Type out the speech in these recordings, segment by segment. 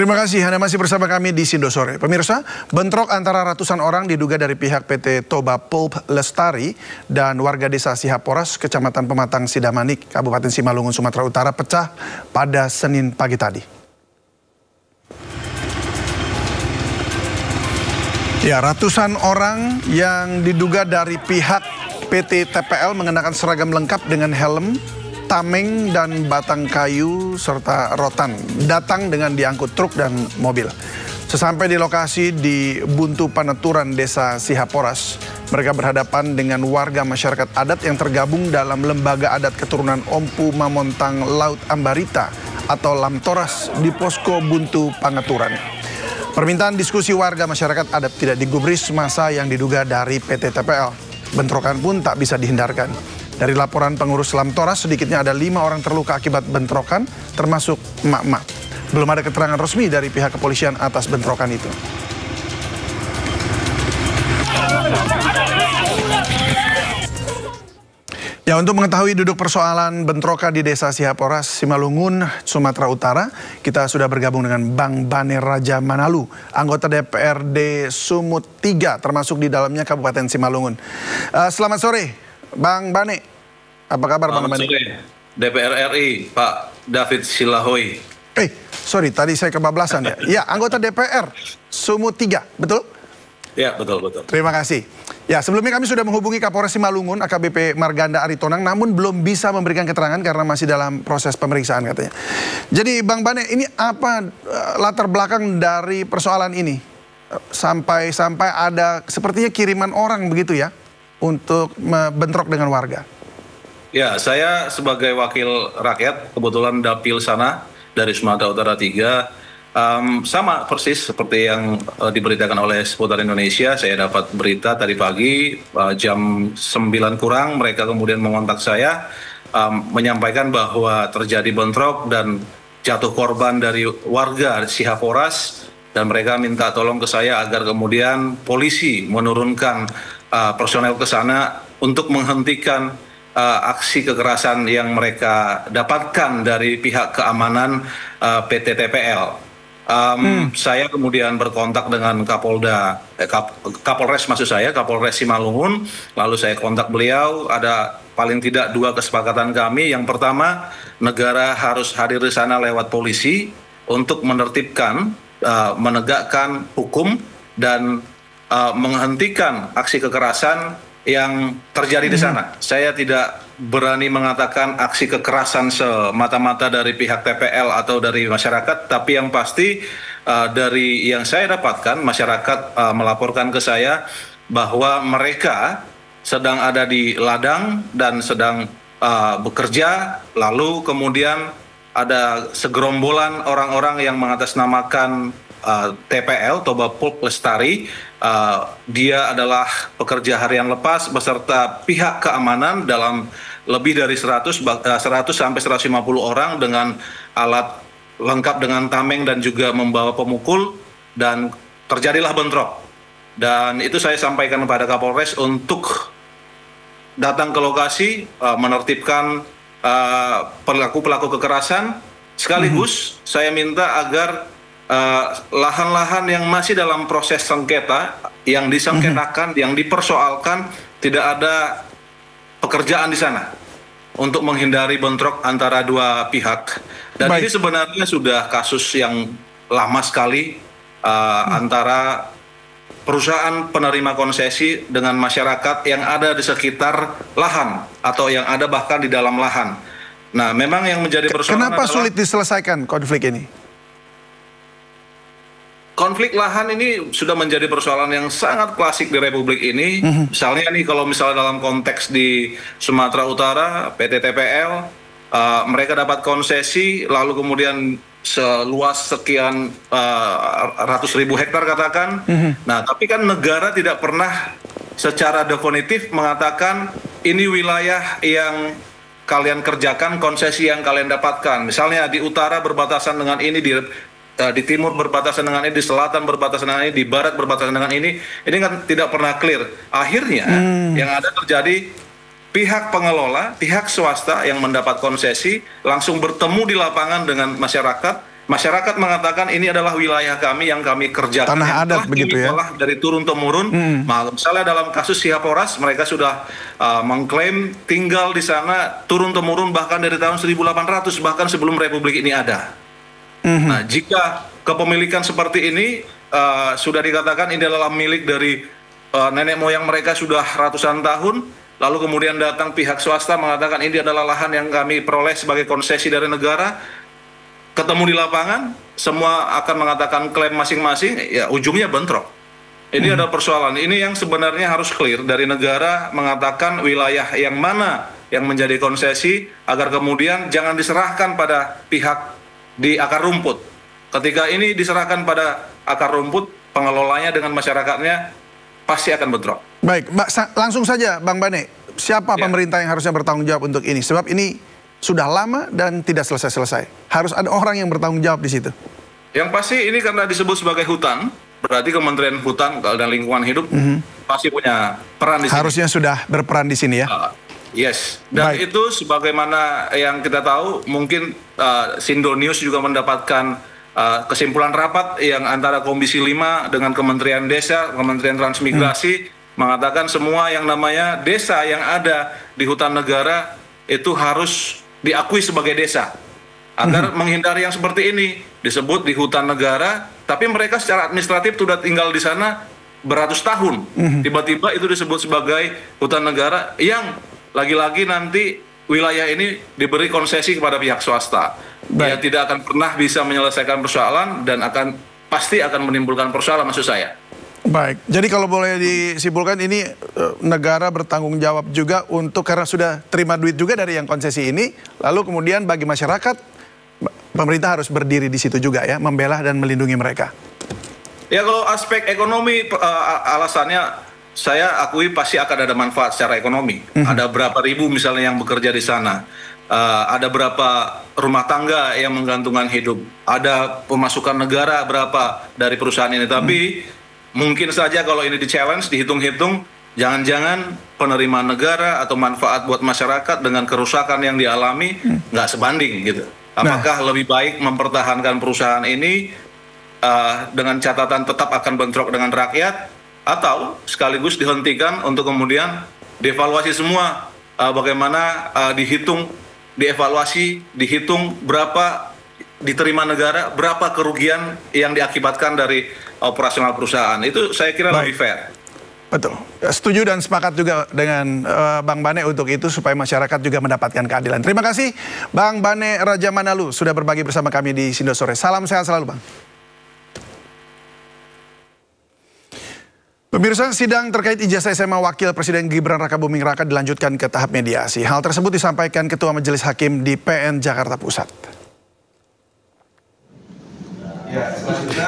Terima kasih, Anda masih bersama kami di Sindo Sore. Pemirsa, bentrok antara ratusan orang diduga dari pihak PT Toba Pulp Lestari dan warga desa Sihaporas, Kecamatan Pematang Sidamanik, Kabupaten Simalungun, Sumatera Utara pecah pada Senin pagi tadi. Ya, ratusan orang yang diduga dari pihak PT TPL mengenakan seragam lengkap dengan helm, tameng dan batang kayu serta rotan datang dengan diangkut truk dan mobil. Sesampai di lokasi di Buntu Panaturan Desa Sihaporas, mereka berhadapan dengan warga masyarakat adat yang tergabung dalam Lembaga Adat Keturunan Ompu Mamontang Laut Ambarita atau Lamtoras di posko Buntu Panaturan. Permintaan diskusi warga masyarakat adat tidak digubris massa yang diduga dari PT TPL. Bentrokan pun tak bisa dihindarkan. Dari laporan pengurus Lamtoras, sedikitnya ada 5 orang terluka akibat bentrokan, termasuk emak-emak. Belum ada keterangan resmi dari pihak kepolisian atas bentrokan itu. Ya, untuk mengetahui duduk persoalan bentrokan di Desa Sihaporas, Simalungun, Sumatera Utara, kita sudah bergabung dengan Bang Bane Raja Manalu, anggota DPRD Sumut 3, termasuk di dalamnya Kabupaten Simalungun. Selamat sore, Bang Bane. Apa kabar, Bang Bane? Selamat sore, DPR RI, Pak David Silahoy. Sorry, tadi saya kebablasan ya. Ya, anggota DPR Sumut 3, betul? Ya, betul. Terima kasih. Ya, sebelumnya kami sudah menghubungi Kapolres Simalungun, AKBP Marganda Aritonang, namun belum bisa memberikan keterangan karena masih dalam proses pemeriksaan katanya. Jadi Bang Bane, ini apa latar belakang dari persoalan ini? Sampai ada sepertinya kiriman orang begitu ya, untuk bentrok dengan warga. Ya, saya sebagai wakil rakyat, kebetulan Dapil sana dari Sumatera Utara 3, sama persis seperti yang diberitakan oleh Seputar Indonesia. Saya dapat berita tadi pagi jam 9 kurang, mereka kemudian mengontak saya menyampaikan bahwa terjadi bentrok dan jatuh korban dari warga Sihaporas, dan mereka minta tolong ke saya agar kemudian polisi menurunkan personel ke sana untuk menghentikan aksi kekerasan yang mereka dapatkan dari pihak keamanan PT TPL. Saya kemudian berkontak dengan Kapolres Simalungun, lalu saya kontak beliau. Ada paling tidak 2 kesepakatan kami. Yang pertama, negara harus hadir di sana lewat polisi untuk menertibkan, menegakkan hukum dan menghentikan aksi kekerasan yang terjadi di sana. Saya tidak berani mengatakan aksi kekerasan semata-mata dari pihak TPL atau dari masyarakat, tapi yang pasti dari yang saya dapatkan, masyarakat melaporkan ke saya bahwa mereka sedang ada di ladang dan sedang bekerja, lalu kemudian ada segerombolan orang-orang yang mengatasnamakan TPL, Toba Pulp Lestari. Dia adalah pekerja harian lepas beserta pihak keamanan dalam lebih dari 100 sampai 150 orang dengan alat lengkap dengan tameng dan juga membawa pemukul, dan terjadilah bentrok. Dan itu saya sampaikan kepada Kapolres untuk datang ke lokasi, menertibkan pelaku-pelaku kekerasan, sekaligus saya minta agar lahan-lahan yang masih dalam proses sengketa, yang disengketakan, yang dipersoalkan, tidak ada pekerjaan di sana untuk menghindari bentrok antara 2 pihak. Dan ini sebenarnya sudah kasus yang lama sekali antara perusahaan penerima konsesi dengan masyarakat yang ada di sekitar lahan atau yang ada bahkan di dalam lahan. Nah, memang yang menjadi persoalan kenapa sulit diselesaikan konflik ini? Konflik lahan ini sudah menjadi persoalan yang sangat klasik di Republik ini. Misalnya nih, kalau misalnya dalam konteks di Sumatera Utara, PT TPL, mereka dapat konsesi, lalu kemudian seluas sekian ratus ribu hektar katakan. Nah, tapi kan negara tidak pernah secara definitif mengatakan ini wilayah yang kalian kerjakan, konsesi yang kalian dapatkan. Misalnya di utara berbatasan dengan ini, di timur berbatasan dengan ini, di selatan berbatasan dengan ini, di barat berbatasan dengan ini kan tidak pernah clear. Akhirnya yang ada terjadi pihak pengelola, pihak swasta yang mendapat konsesi langsung bertemu di lapangan dengan masyarakat Masyarakat mengatakan ini adalah wilayah kami yang kami kerjakan. Tanah adat begitu ya? Dari turun-temurun. Misalnya dalam kasus Sihaporas, mereka sudah mengklaim tinggal di sana turun-temurun bahkan dari tahun 1800, bahkan sebelum Republik ini ada. Nah, jika kepemilikan seperti ini sudah dikatakan ini adalah milik dari nenek moyang mereka sudah ratusan tahun, lalu kemudian datang pihak swasta mengatakan ini adalah lahan yang kami peroleh sebagai konsesi dari negara, ketemu di lapangan, semua akan mengatakan klaim masing-masing, ya ujungnya bentrok. Ini ada persoalan. Ini yang sebenarnya harus clear dari negara mengatakan wilayah yang mana yang menjadi konsesi agar kemudian jangan diserahkan pada pihak di akar rumput. Ketika ini diserahkan pada akar rumput, pengelolanya dengan masyarakatnya pasti akan bentrok. Baik, langsung saja Bang Bane, siapa pemerintah yang harusnya bertanggung jawab untuk ini? Sebab ini sudah lama dan tidak selesai-selesai. Harus ada orang yang bertanggung jawab di situ. Yang pasti ini karena disebut sebagai hutan, berarti Kementerian Hutan dan Lingkungan Hidup pasti punya peran di sini. Harusnya sudah berperan di sini ya. Yes, dan itu sebagaimana yang kita tahu, mungkin Sindo News juga mendapatkan kesimpulan rapat yang antara Komisi 5 dengan Kementerian Desa, Kementerian Transmigrasi mengatakan semua yang namanya desa yang ada di hutan negara itu harus diakui sebagai desa, agar menghindari yang seperti ini disebut di hutan negara, tapi mereka secara administratif sudah tinggal di sana beratus tahun, tiba-tiba itu disebut sebagai hutan negara yang lagi-lagi nanti wilayah ini diberi konsesi kepada pihak swasta. Dia tidak akan pernah bisa menyelesaikan persoalan dan pasti akan menimbulkan persoalan, maksud saya. Baik, jadi kalau boleh disimpulkan ini negara bertanggung jawab juga untuk, karena sudah terima duit juga dari yang konsesi ini, lalu kemudian bagi masyarakat, pemerintah harus berdiri di situ juga ya, membela dan melindungi mereka. Ya kalau aspek ekonomi alasannya saya akui pasti akan ada manfaat secara ekonomi. Ada berapa ribu misalnya yang bekerja di sana, ada berapa rumah tangga yang menggantungkan hidup, ada pemasukan negara berapa dari perusahaan ini, tapi mungkin saja kalau ini di-challenge, dihitung-hitung, jangan-jangan penerimaan negara atau manfaat buat masyarakat dengan kerusakan yang dialami nggak sebanding gitu. Apakah lebih baik mempertahankan perusahaan ini dengan catatan tetap akan bentrok dengan rakyat, atau sekaligus dihentikan untuk kemudian dievaluasi semua, bagaimana dihitung berapa diterima negara, berapa kerugian yang diakibatkan dari operasional perusahaan. Itu saya kira lebih fair. Betul. Setuju dan sepakat juga dengan Bang Bane untuk itu supaya masyarakat juga mendapatkan keadilan. Terima kasih Bang Bane Raja Manalu sudah berbagi bersama kami di Sindo Sore. Salam sehat selalu Bang. Pemirsa, sidang terkait ijazah SMA Wakil Presiden Gibran Rakabuming Raka dilanjutkan ke tahap mediasi. Hal tersebut disampaikan Ketua Majelis Hakim di PN Jakarta Pusat.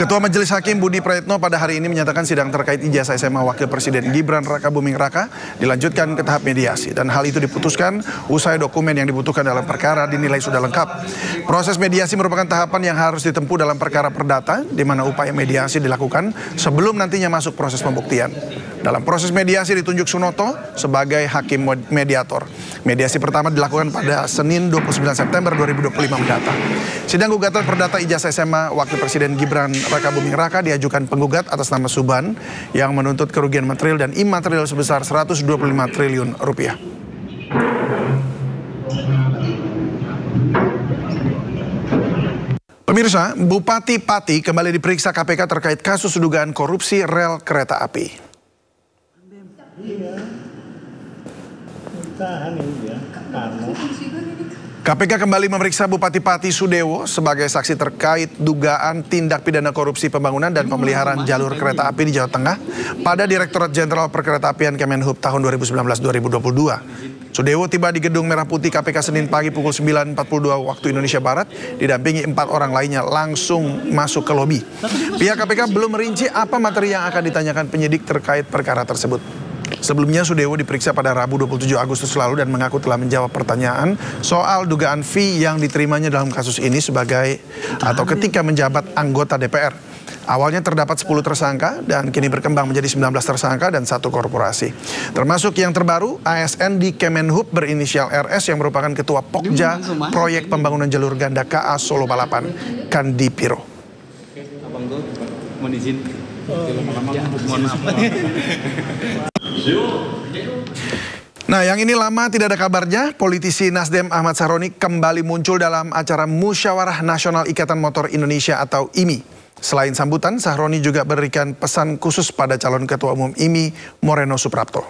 Ketua Majelis Hakim Budi Praetno pada hari ini menyatakan sidang terkait ijazah SMA Wakil Presiden Gibran Rakabuming Raka dilanjutkan ke tahap mediasi, dan hal itu diputuskan usai dokumen yang dibutuhkan dalam perkara dinilai sudah lengkap. Proses mediasi merupakan tahapan yang harus ditempuh dalam perkara perdata, di mana upaya mediasi dilakukan sebelum nantinya masuk proses pembuktian. Dalam proses mediasi ditunjuk Sunoto sebagai hakim mediator. Mediasi pertama dilakukan pada Senin 29 September 2025 mendatang. Sidang gugatan perdata ijazah SMA Wakil Presiden Gibran Rakabuming Raka diajukan penggugat atas nama Suban yang menuntut kerugian material dan imaterial sebesar 125 triliun rupiah. Pemirsa, Bupati Pati kembali diperiksa KPK terkait kasus dugaan korupsi rel kereta api. KPK kembali memeriksa Bupati Pati Sudewo sebagai saksi terkait dugaan tindak pidana korupsi pembangunan dan pemeliharaan jalur kereta api di Jawa Tengah pada Direktorat Jenderal Perkeretaapian Kemenhub tahun 2019-2022. Sudewo tiba di Gedung Merah Putih KPK Senin pagi pukul 9.42 waktu Indonesia Barat, didampingi 4 orang lainnya langsung masuk ke lobi. Pihak KPK belum merinci apa materi yang akan ditanyakan penyidik terkait perkara tersebut. Sebelumnya Sudewo diperiksa pada Rabu 27 Agustus lalu dan mengaku telah menjawab pertanyaan soal dugaan fee yang diterimanya dalam kasus ini sebagai atau ketika menjabat anggota DPR. Awalnya terdapat 10 tersangka dan kini berkembang menjadi 19 tersangka dan 1 korporasi. Termasuk yang terbaru, ASN di Kemenhub berinisial RS yang merupakan Ketua Pokja Proyek Pembangunan Jalur Ganda KA Solo Balapan, Kandi Piro. Nah, yang ini lama tidak ada kabarnya, politisi Nasdem Ahmad Sahroni kembali muncul dalam acara Musyawarah Nasional Ikatan Motor Indonesia atau IMI. Selain sambutan, Sahroni juga berikan pesan khusus pada calon Ketua Umum IMI, Moreno Suprapto.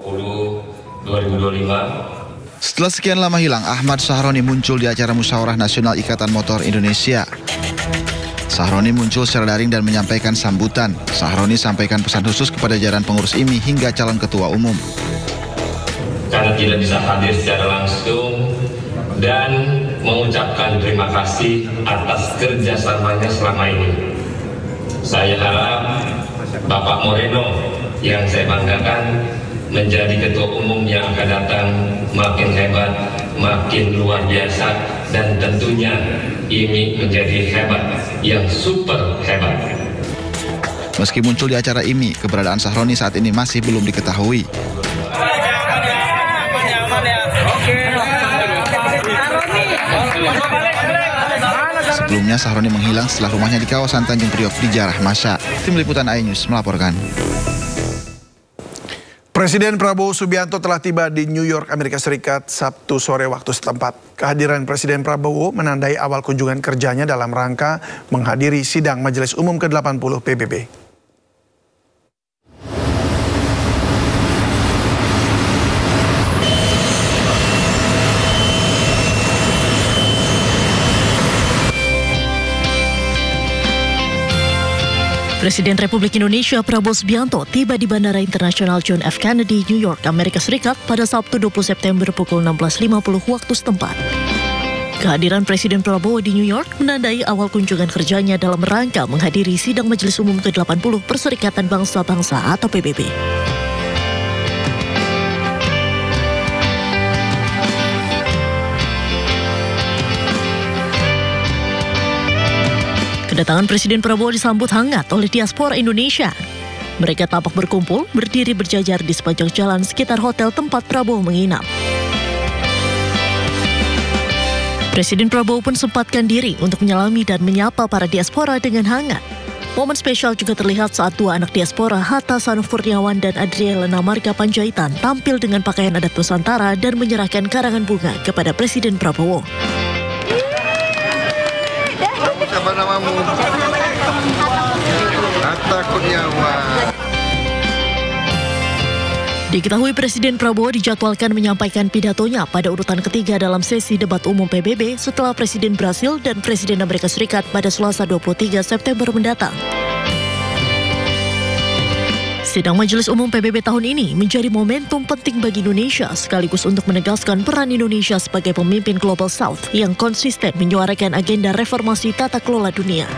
2025. Setelah sekian lama hilang, Ahmad Sahroni muncul di acara Musyawarah Nasional Ikatan Motor Indonesia. Sahroni muncul secara daring dan menyampaikan sambutan. Sahroni sampaikan pesan khusus kepada jajaran pengurus IMI hingga calon Ketua Umum. Karena tidak bisa hadir secara langsung dan mengucapkan terima kasih atas kerjasamanya selama ini. Saya harap Bapak Moreno yang saya banggakan menjadi Ketua Umum yang akan datang makin hebat, makin luar biasa, dan tentunya IMI menjadi hebat, yang super hebat. Meski muncul di acara IMI, keberadaan Sahroni saat ini masih belum diketahui. Sebelumnya Sahroni menghilang setelah rumahnya di kawasan Tanjung Priok dijarah massa. Tim Liputan iNews melaporkan. Presiden Prabowo Subianto telah tiba di New York, Amerika Serikat, Sabtu sore waktu setempat. Kehadiran Presiden Prabowo menandai awal kunjungan kerjanya dalam rangka menghadiri sidang Majelis Umum ke-80 PBB. Presiden Republik Indonesia Prabowo Subianto tiba di Bandara Internasional John F. Kennedy, New York, Amerika Serikat pada Sabtu 20 September pukul 16.50 waktu setempat. Kehadiran Presiden Prabowo di New York menandai awal kunjungan kerjanya dalam rangka menghadiri sidang Majelis Umum ke-80 Perserikatan Bangsa-Bangsa atau PBB. Kedatangan Presiden Prabowo disambut hangat oleh diaspora Indonesia. Mereka tampak berkumpul, berdiri berjajar di sepanjang jalan sekitar hotel tempat Prabowo menginap. Presiden Prabowo pun sempatkan diri untuk menyalami dan menyapa para diaspora dengan hangat. Momen spesial juga terlihat saat dua anak diaspora, Hatta Sanuf Kurniawan dan Adrielena Marga Panjaitan, tampil dengan pakaian adat Nusantara dan menyerahkan karangan bunga kepada Presiden Prabowo. Siapa namamu? Hatta Kurniawan. Diketahui Presiden Prabowo dijadwalkan menyampaikan pidatonya pada urutan ketiga dalam sesi debat umum PBB setelah Presiden Brasil dan Presiden Amerika Serikat pada Selasa 23 September mendatang. Sidang Majelis Umum PBB tahun ini menjadi momentum penting bagi Indonesia sekaligus untuk menegaskan peran Indonesia sebagai pemimpin Global South yang konsisten menyuarakan agenda reformasi tata kelola dunia.